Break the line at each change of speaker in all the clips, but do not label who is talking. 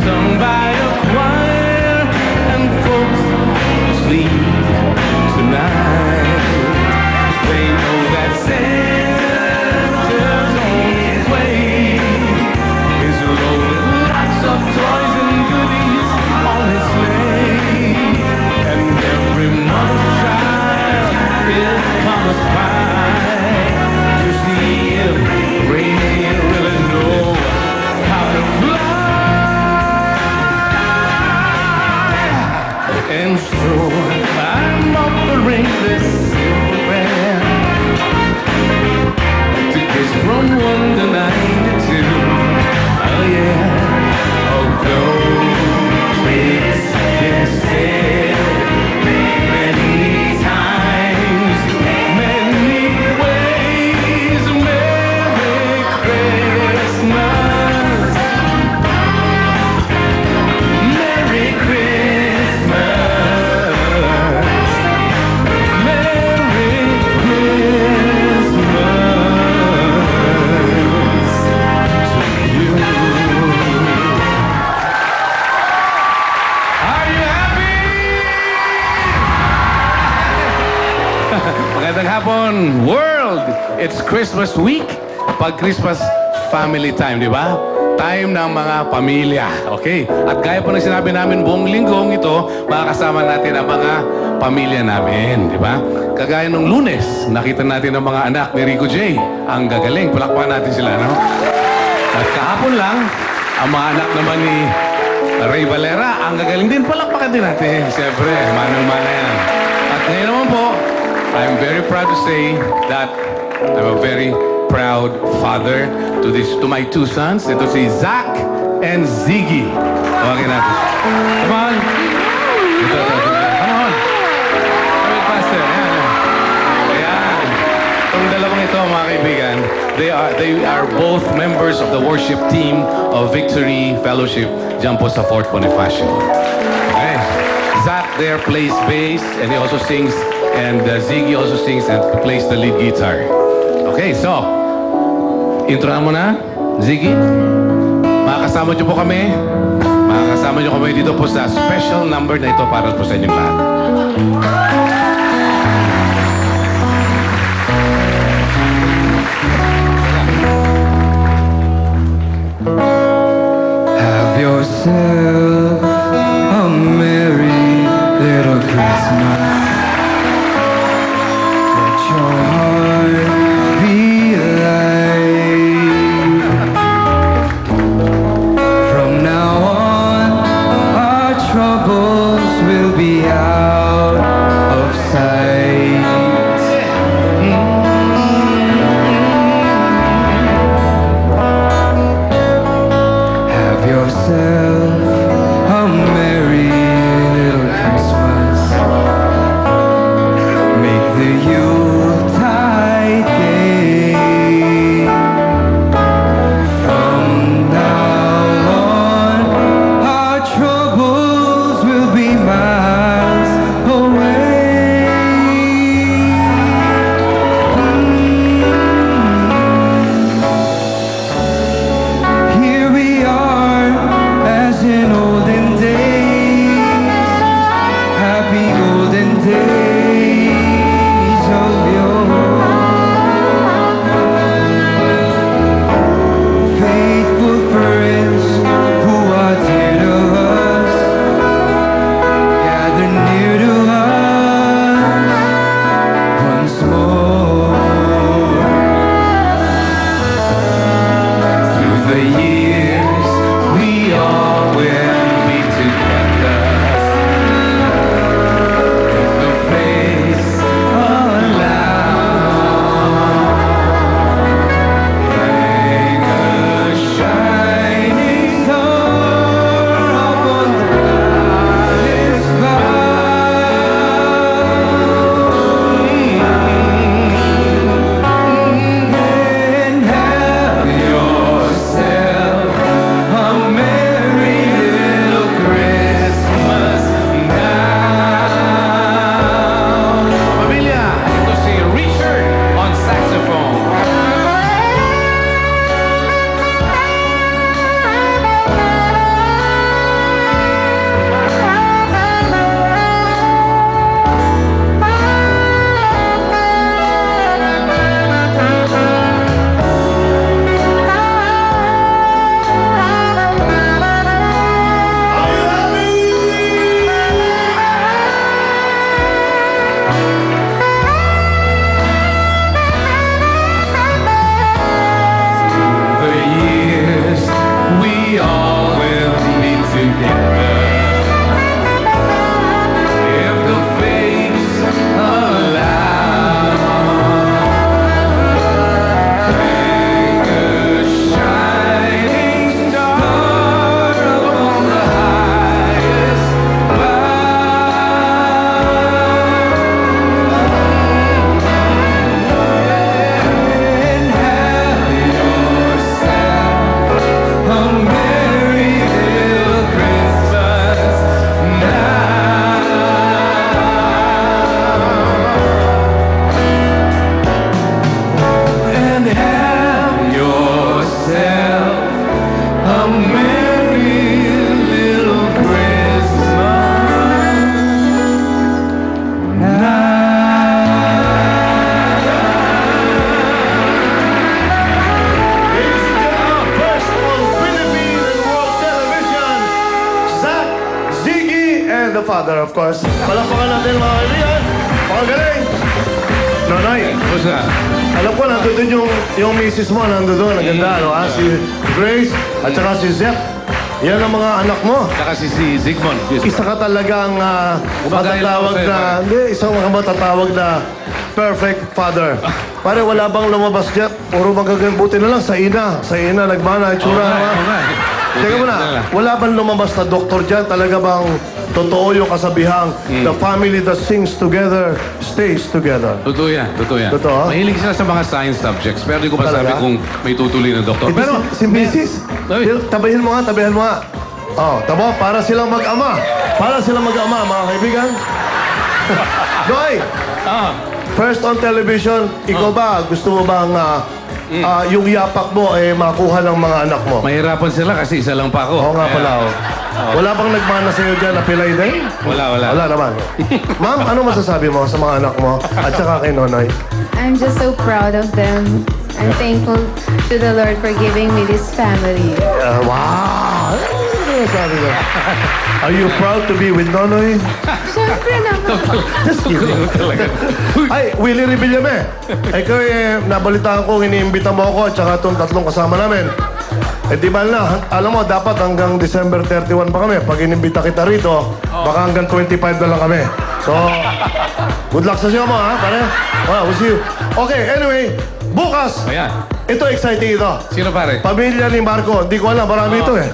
sung by a choir, and folks sleep tonight. They know that Santa's on his way. He's loaded lots of toys and goodies on his sleigh, and every mother's child is promised by to see if reindeer really know how to fly. And so I'm offering this prayer to kids from 1 to 92. Oh yeah, although it's been said many times, many ways, Merry Christmas, Merry Christmas, Merry Christmas to you. Are you happy? Magandang hapon, world! It's Christmas week. Pag Christmas, family time, di ba? Time ng mga pamilya, okay? At gaya po ng sinabi namin buong linggong ito, makakasama natin ang mga pamilya namin, di ba? Kagaya nung Lunes, nakita natin ang mga anak ni Rico J. Ang gagaling, palakpakan natin sila, no? At kahapon lang, ang mga anak naman ni Ray Valera, ang gagaling din, palakpakan din natin. Siyempre, manang-mana yan. At ngayon naman po, I'm very proud to say that I'm a very proud father to my two sons. Ito si Zach and Ziggy. Tawagin natin. Come on. Ito. Come on. Come on, Pastor. Ayan. Itong dalawang ito, mga kaibigan, they are both members of the worship team of Victory Fellowship dyan po sa Fort Bonifacio. Okay. Zach there plays bass and he also sings, and Ziggy also sings and plays the lead guitar. Okay, so intro na muna, Ziggy. Makakasama niyo po kami. Makakasama niyo kami dito po sa special number na ito para po sa inyong lahat.
Have yourself a merry little Christmas. Let your heart be light. From now on, our troubles will be out of sight. Have yourself a merry little Christmas.
the father, of course. Palakpakan natin mga kaibigan. Pakagaling. Nonoy,
Kumusta?
alam ko nandun yung misis mo, nandun. Ang ganda, no? Si Grace at saka si Zep. Yan ang mga anak mo.
Saka si Zigmond.
Isa ka talagang
Kumagaya lang ako
matatawag
sa'yo,
na...
pare.
Hindi, isang mga matatawag na perfect father. Pare, wala bang lumabas dyan? Puro magaganda. Buti na lang sa ina. Sa ina, nagmana, itsura. Teka muna, wala bang lumabas na doktor dyan? Talaga bang totoo yung kasabihang the family that sings together stays together?
Totoo yan, totoo yan.
Totoo?
Mahilig sila sa mga science subjects, pero di ko masabi
Talaga?
kung may tutuloy na doktor.
Ito
Pero,
si Mrs.
Ay.
Tabihin mo nga, tabihin mo nga. Oh, tabo, para silang mag-ama. Para silang mag-ama, mga kaibigan. Noy, first on television, ikaw ba, gusto mo bang yung yapak mo makuha ng mga anak mo?
mahirapan sila kasi isa lang pa ako.
Oo nga pala, oh. Wala bang nagmana sa'yo dyan na pilay din?
Wala.
Wala naman. Ma'am, ano masasabi mo sa mga anak mo at saka kay Nonoy?
I'm just so proud of them. I'm thankful to the Lord for giving me this family.
Wow! Ano masasabi mo? Are you proud to be with Nonoy?
Siyempre naman.
Just kidding. Ay, Willie Revillame. Ikaw nabalitaan ko, iniimbita mo ako at saka itong tatlong kasama namin. Di ba na, alam mo, dapat hanggang December 31 pa kami. Pag inimbita kita rito, baka hanggang 25 na lang kami. So, good luck sa siya mo, ha, pare? We'll see you. Okay, anyway, bukas,
Ayan.
ito exciting ito.
Sino pare?
Pamilya ni Marco, hindi ko alam, marami ito eh.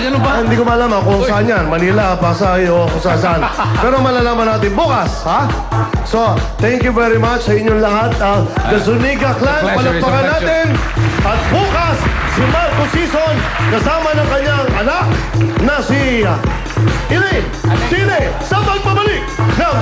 Ganun ba?
Hindi ko malaman kung saan yan. Manila, Pasay, o kung saan. Pero malalaman natin bukas, ha? So, thank you very much sa inyong lahat. The Zuniga Clan,
pleasure is a
palakpakan
pleasure.
natin. At bukas, si Marco Sison, kasama ng kanyang anak na si Elaine Sine, sa pagbabalik ng